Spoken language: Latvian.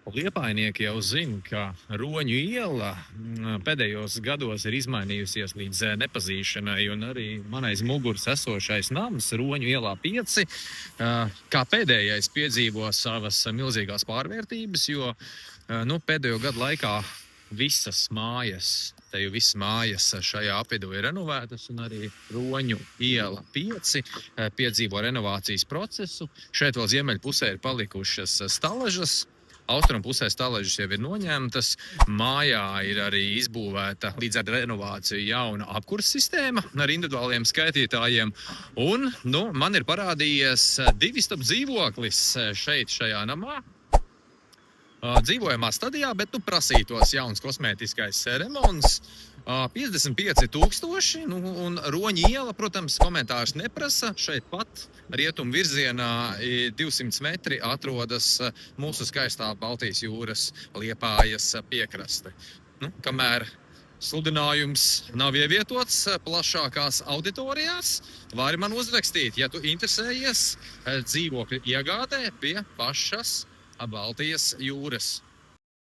Liepainieki jau zina, ka Roņu iela pēdējos gados ir izmainījusies līdz nepazīšanai, un arī man aiz muguras esošais nams Roņu ielā 5, kā pēdējais piedzīvo savas milzīgās pārvērtības, jo pēdējo gadu laikā visas mājas šajā apvidū ir renovētas, un arī Roņu iela 5 piedzīvo renovācijas procesu. Šeit vēl ziemeļpusē ir palikušas stalažas. Austrumu pusē stalažas jau ir noņemtas, mājā ir arī izbūvēta līdz ar renovāciju jauna apkurses sistēma ar individuāliem skaitītājiem. Un man ir parādījies 2 dzīvoklis šeit, šajā namā. Dzīvojamā stadijā, bet prasītos jauns kosmētiskais remonts. 55 000, un Roņu iela, protams, komentārs neprasa. Šeit pat rietumu virzienā 200 metri atrodas mūsu skaistā Baltijas jūras Liepājas piekraste. Kamēr sludinājums nav ievietots plašākās auditorijās, vari man uzrakstīt, ja tu interesējies dzīvokļu iegādē pie pašas Baltijas jūras.